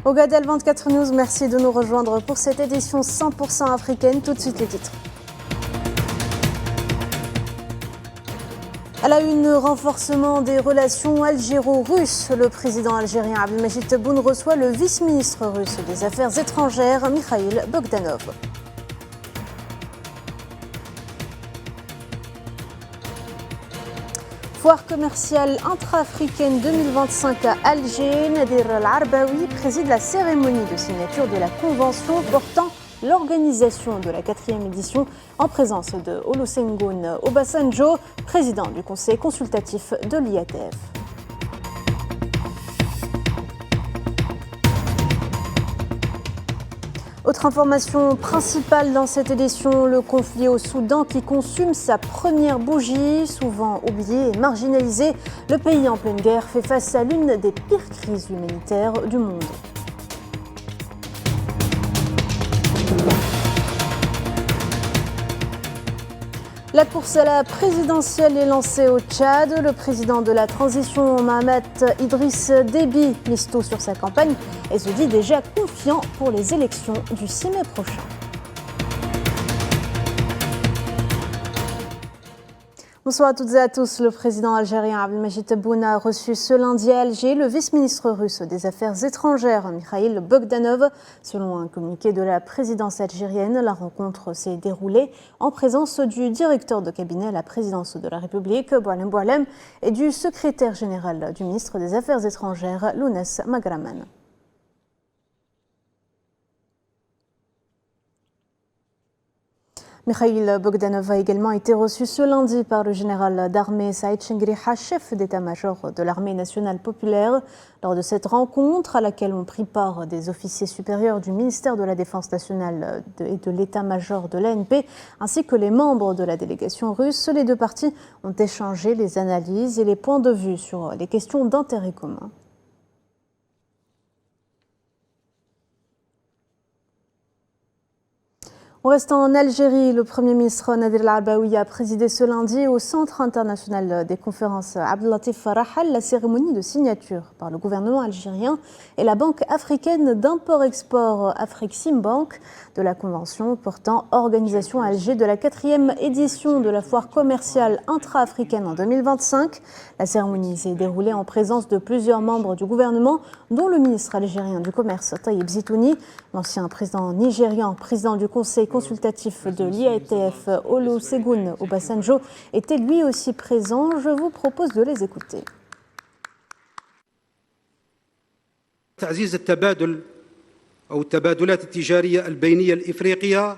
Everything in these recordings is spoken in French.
Ogadel 24 News, merci de nous rejoindre pour cette édition 100% africaine. Tout de suite les titres. À la une, renforcement des relations algéro-russes. Le président algérien Abdelmajid Tebboune reçoit le vice-ministre russe des Affaires étrangères, Mikhail Bogdanov. Foire commerciale intra-africaine 2025 à Alger. Nadir Al-Arbaoui préside la cérémonie de signature de la convention portant l'organisation de la 4e édition en présence de Olusegun Obasanjo, président du conseil consultatif de l'IATF. Autre information principale dans cette édition, le conflit au Soudan qui consume sa première bougie. Souvent oublié et marginalisé, le pays en pleine guerre fait face à l'une des pires crises humanitaires du monde. La course à la présidentielle est lancée au Tchad. Le président de la transition, Mohamed Idriss Déby, mise tout sur sa campagne et se dit déjà confiant pour les élections du 6 mai prochain. Bonsoir à toutes et à tous. Le président algérien Abdelmajid Tebboune a reçu ce lundi à Alger le vice-ministre russe des Affaires étrangères, Mikhail Bogdanov. Selon un communiqué de la présidence algérienne, la rencontre s'est déroulée en présence du directeur de cabinet à la présidence de la République, Boualem Boualem, et du secrétaire général du ministre des Affaires étrangères, Lounès Magraman. Mikhail Bogdanov a également été reçu ce lundi par le général d'armée Saïd Chengriha, chef d'état-major de l'armée nationale populaire. Lors de cette rencontre, à laquelle ont pris part des officiers supérieurs du ministère de la Défense nationale et de l'état-major de l'ANP, ainsi que les membres de la délégation russe, les deux parties ont échangé les analyses et les points de vue sur les questions d'intérêt commun. On reste en Algérie. Le Premier ministre Nadir Al-Arbaoui a présidé ce lundi au Centre international des conférences Abdellatif Farahal la cérémonie de signature par le gouvernement algérien et la Banque africaine d'import-export Afreximbank de la convention portant organisation à Alger de la 4e édition de la foire commerciale intra-africaine en 2025. La cérémonie s'est déroulée en présence de plusieurs membres du gouvernement, dont le ministre algérien du Commerce Taïeb Zitouni, l'ancien président nigérian, président du conseil consultatif de l'IATF, Olusegun Obasanjo, était lui aussi présent. Je vous propose de les écouter. تعزيز التبادل أو التبادلات التجارية البينية الإفريقية.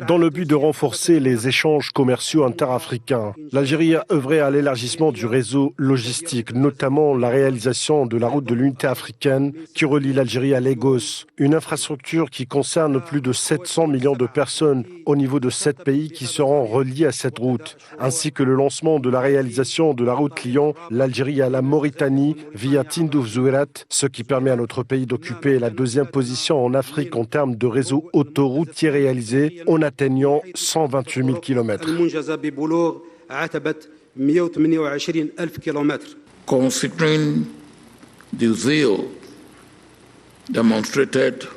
Dans le but de renforcer les échanges commerciaux interafricains, l'Algérie a œuvré à l'élargissement du réseau logistique, notamment la réalisation de la route de l'unité africaine qui relie l'Algérie à Lagos, une infrastructure qui concerne plus de 700 millions de personnes au niveau de 7 pays qui seront reliés à cette route, ainsi que le lancement de la réalisation de la route liant l'Algérie à la Mauritanie via Tindouf Zouirat, ce qui permet à notre pays d'occuper la 2e position en Afrique en termes de réseau autoroutier réalisé en atteignant 128 000 km. Considering the zeal demonstrated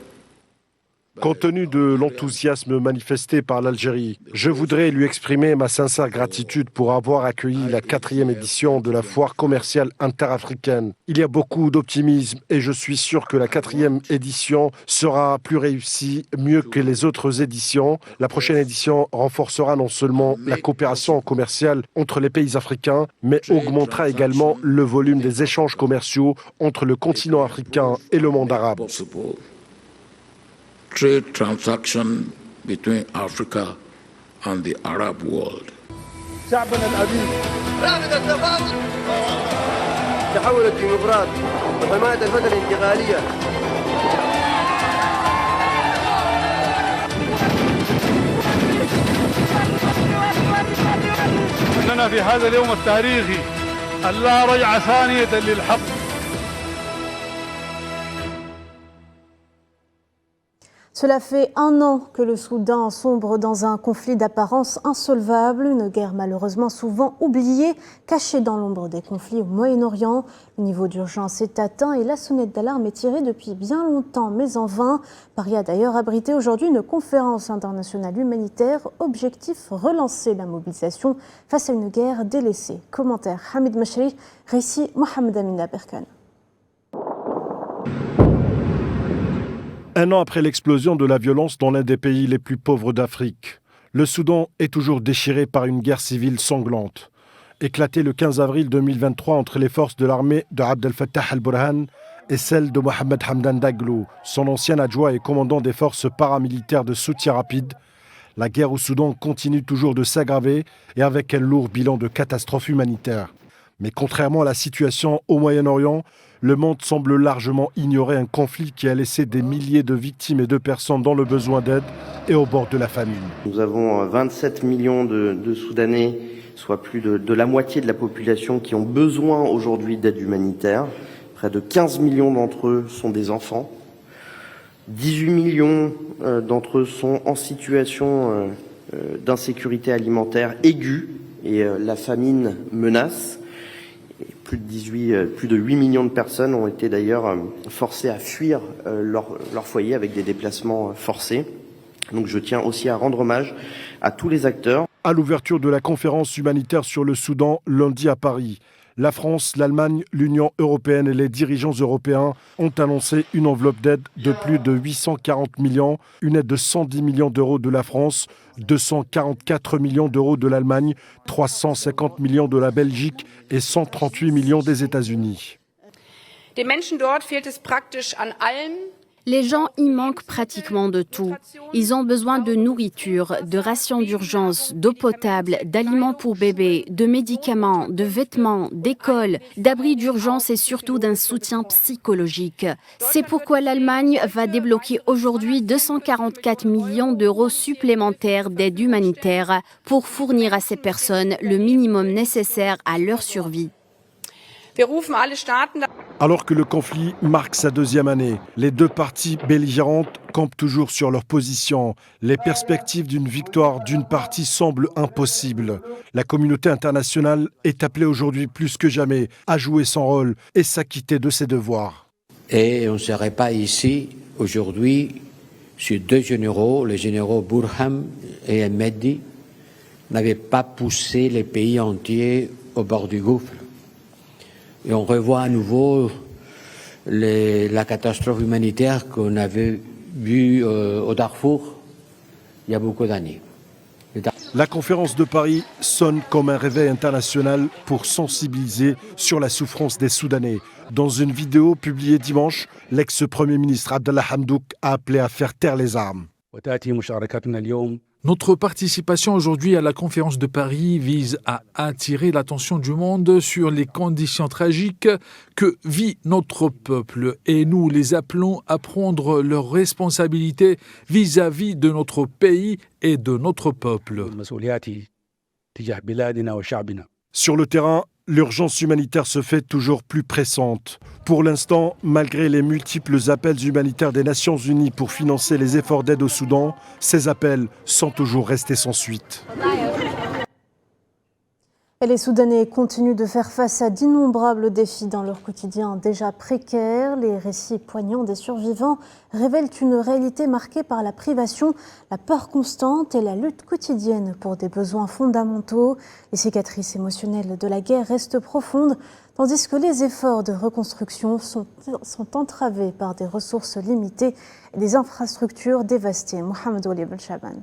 Compte tenu de l'enthousiasme manifesté par l'Algérie, je voudrais lui exprimer ma sincère gratitude pour avoir accueilli la 4e édition de la foire commerciale interafricaine. Il y a beaucoup d'optimisme et je suis sûr que la 4e édition sera plus réussie, mieux que les autres éditions. La prochaine édition renforcera non seulement la coopération commerciale entre les pays africains, mais augmentera également le volume des échanges commerciaux entre le continent africain et le monde arabe. trade transaction between Africa and the Arab world. شعبنا العزيز رافد التفاوض تحول الديمقراطي وحماية الفترة الانتقالية أننا في هذا اليوم التاريخي اللا رجعة ثانية للحق. Cela fait 1 an que le Soudan sombre dans un conflit d'apparence insolvable, une guerre malheureusement souvent oubliée, cachée dans l'ombre des conflits au Moyen-Orient. Le niveau d'urgence est atteint et la sonnette d'alarme est tirée depuis bien longtemps, mais en vain. Paris a d'ailleurs abrité aujourd'hui une conférence internationale humanitaire. Objectif, relancer la mobilisation face à une guerre délaissée. Commentaire Hamid Machri, récit Mohamed Amina Berkan. 1 an après l'explosion de la violence dans l'un des pays les plus pauvres d'Afrique, le Soudan est toujours déchiré par une guerre civile sanglante. Éclatée le 15 avril 2023 entre les forces de l'armée de Abdel Fattah al-Burhan et celles de Mohamed Hamdan Daglo, son ancien adjoint et commandant des forces paramilitaires de soutien rapide, la guerre au Soudan continue toujours de s'aggraver et avec un lourd bilan de catastrophes humanitaires. Mais contrairement à la situation au Moyen-Orient, le monde semble largement ignorer un conflit qui a laissé des milliers de victimes et de personnes dans le besoin d'aide et au bord de la famine. Nous avons 27 millions de Soudanais, soit plus de la moitié de la population qui ont besoin aujourd'hui d'aide humanitaire. Près de 15 millions d'entre eux sont des enfants. 18 millions d'entre eux sont en situation d'insécurité alimentaire aiguë et la famine menace. Plus de 8 millions de personnes ont été d'ailleurs forcées à fuir leur foyer avec des déplacements forcés. Donc je tiens aussi à rendre hommage à tous les acteurs. À l'ouverture de la conférence humanitaire sur le Soudan lundi à Paris, la France, l'Allemagne, l'Union européenne et les dirigeants européens ont annoncé une enveloppe d'aide de plus de 840 millions, une aide de 110 millions d'euros de la France, 244 millions d'euros de l'Allemagne, 350 millions de la Belgique et 138 millions des États-Unis. Den Menschen dort fehlt es praktisch an allem. Les gens y manquent pratiquement de tout. Ils ont besoin de nourriture, de rations d'urgence, d'eau potable, d'aliments pour bébés, de médicaments, de vêtements, d'écoles, d'abris d'urgence et surtout d'un soutien psychologique. C'est pourquoi l'Allemagne va débloquer aujourd'hui 244 millions d'euros supplémentaires d'aide humanitaire pour fournir à ces personnes le minimum nécessaire à leur survie. Alors que le conflit marque sa 2e année, les deux parties belligérantes campent toujours sur leur position. Les perspectives d'une victoire d'une partie semblent impossibles. La communauté internationale est appelée aujourd'hui plus que jamais à jouer son rôle et s'acquitter de ses devoirs. Et on ne serait pas ici aujourd'hui si 2 généraux, les généraux Burhan et Mehdi, n'avaient pas poussé les pays entiers au bord du gouffre. Et on revoit à nouveau la catastrophe humanitaire qu'on avait vue au Darfour il y a beaucoup d'années. La conférence de Paris sonne comme un réveil international pour sensibiliser sur la souffrance des Soudanais. Dans une vidéo publiée dimanche, l'ex-premier ministre Abdallah Hamdouk a appelé à faire taire les armes. Notre participation aujourd'hui à la conférence de Paris vise à attirer l'attention du monde sur les conditions tragiques que vit notre peuple et nous les appelons à prendre leurs responsabilités vis-à-vis de notre pays et de notre peuple. Sur le terrain, l'urgence humanitaire se fait toujours plus pressante. Pour l'instant, malgré les multiples appels humanitaires des Nations Unies pour financer les efforts d'aide au Soudan, ces appels sont toujours restés sans suite. Et les Soudanais continuent de faire face à d'innombrables défis dans leur quotidien déjà précaire. Les récits poignants des survivants révèlent une réalité marquée par la privation, la peur constante et la lutte quotidienne pour des besoins fondamentaux. Les cicatrices émotionnelles de la guerre restent profondes, tandis que les efforts de reconstruction sont entravés par des ressources limitées et des infrastructures dévastées. Mohamed Ouali Belchaban.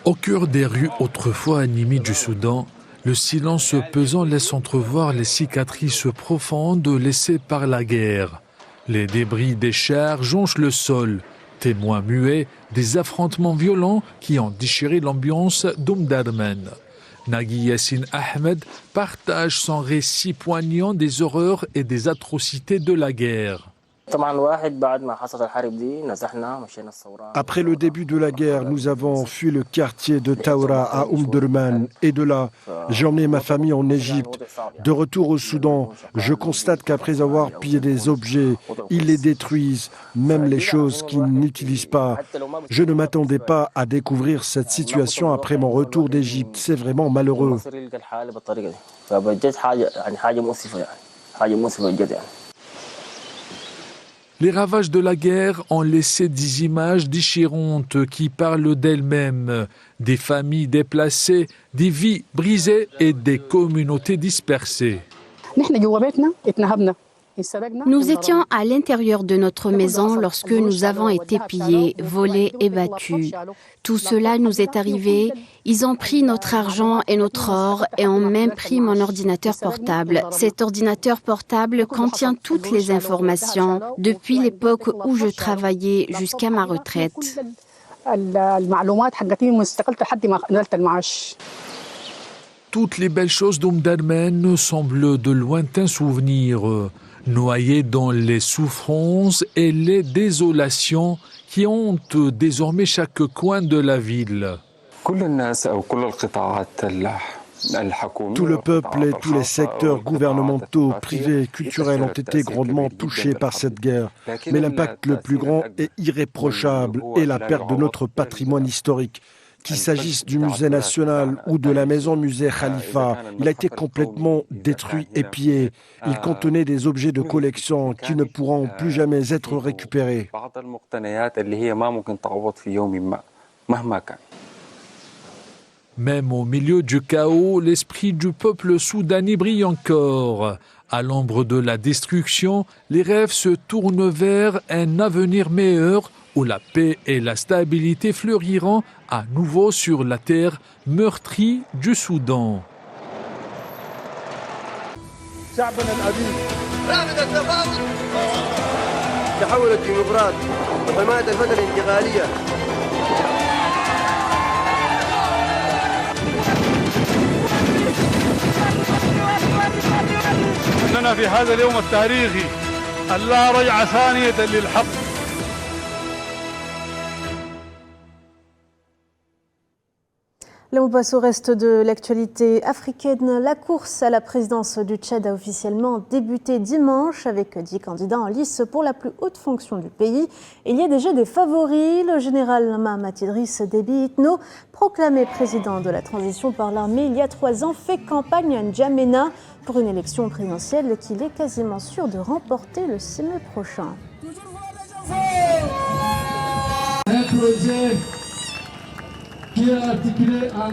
Au cœur des rues autrefois animées du Soudan, le silence pesant laisse entrevoir les cicatrices profondes laissées par la guerre. Les débris des chars jonchent le sol, témoins muets des affrontements violents qui ont déchiré l'ambiance d'Omdurman. Nagui Yassine Ahmed partage son récit poignant des horreurs et des atrocités de la guerre. Après le début de la guerre, nous avons fui le quartier de Taoura à Omdurman et de là, j'ai emmené ma famille en Égypte. De retour au Soudan, je constate qu'après avoir pillé des objets, ils les détruisent, même les choses qu'ils n'utilisent pas. Je ne m'attendais pas à découvrir cette situation après mon retour d'Égypte. C'est vraiment malheureux. Les ravages de la guerre ont laissé des images déchirantes qui parlent d'elles-mêmes. Des familles déplacées, des vies brisées et des communautés dispersées. Nous étions à l'intérieur de notre maison lorsque nous avons été pillés, volés et battus. Tout cela nous est arrivé. Ils ont pris notre argent et notre or et ont même pris mon ordinateur portable. Cet ordinateur portable contient toutes les informations depuis l'époque où je travaillais jusqu'à ma retraite. Toutes les belles choses d'Omdurman semblent de lointains souvenirs, noyés dans les souffrances et les désolations qui hantent désormais chaque coin de la ville. Tout le peuple et tous les secteurs gouvernementaux, privés et culturels ont été grandement touchés par cette guerre. Mais l'impact le plus grand et irréprochable est la perte de notre patrimoine historique. Qu'il s'agisse du musée national ou de la maison musée Khalifa, il a été complètement détruit et pillé. Il contenait des objets de collection qui ne pourront plus jamais être récupérés. Même au milieu du chaos, l'esprit du peuple soudanais brille encore. À l'ombre de la destruction, les rêves se tournent vers un avenir meilleur où la paix et la stabilité fleuriront à nouveau sur la terre meurtrie du Soudan. إننا في هذا اليوم التاريخي اللا رجعة ثانية للحق. Là, on passe au reste de l'actualité africaine. La course à la présidence du Tchad a officiellement débuté dimanche avec 10 candidats en lice pour la plus haute fonction du pays. Il y a déjà des favoris. Le général Mahamat Idriss Déby Itno, proclamé président de la transition par l'armée il y a 3 ans, fait campagne à N'Djamena pour une élection présidentielle qu'il est quasiment sûr de remporter le 6 mai prochain. Un projet qui est articulé en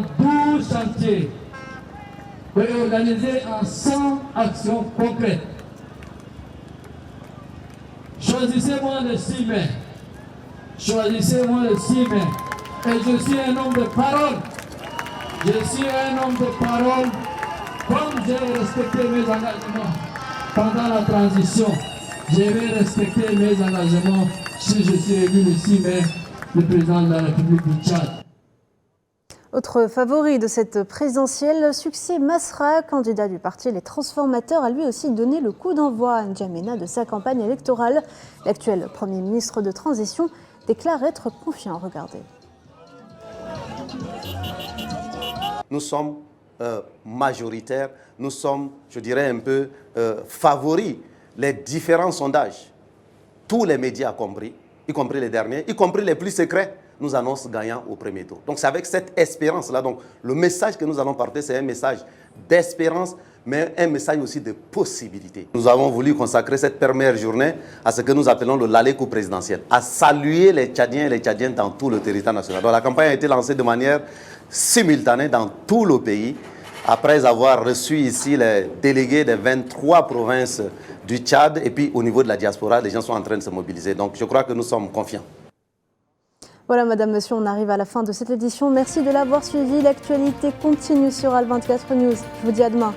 12 chantiers et organisé en 100 actions concrètes. Choisissez-moi le 6 mai. Choisissez-moi le 6 mai. Et je suis un homme de parole. Je suis un homme de parole. Comme j'ai respecté mes engagements pendant la transition, je vais respecter mes engagements si je suis élu le 6 mai, le président de la République du Tchad. Autre favori de cette présidentielle, Succès Masra, candidat du parti Les Transformateurs, a lui aussi donné le coup d'envoi à N'Djamena de sa campagne électorale. L'actuel Premier ministre de transition déclare être confiant. Regardez. Nous sommes majoritaires, nous sommes, je dirais, un peu favoris. Les différents sondages, tous les médias compris, y compris les derniers, y compris les plus secrets, nous annoncent gagnant au premier tour. Donc c'est avec cette espérance-là. Donc le message que nous allons porter, c'est un message d'espérance, mais un message aussi de possibilité. Nous avons voulu consacrer cette première journée à ce que nous appelons le Lalékou présidentiel, à saluer les Tchadiens et les Tchadiennes dans tout le territoire national. Donc la campagne a été lancée de manière simultanée dans tout le pays, après avoir reçu ici les délégués des 23 provinces du Tchad, et puis au niveau de la diaspora, les gens sont en train de se mobiliser. Donc je crois que nous sommes confiants. Voilà, madame, monsieur, on arrive à la fin de cette édition. Merci de l'avoir suivi. L'actualité continue sur Al 24 News. Je vous dis à demain.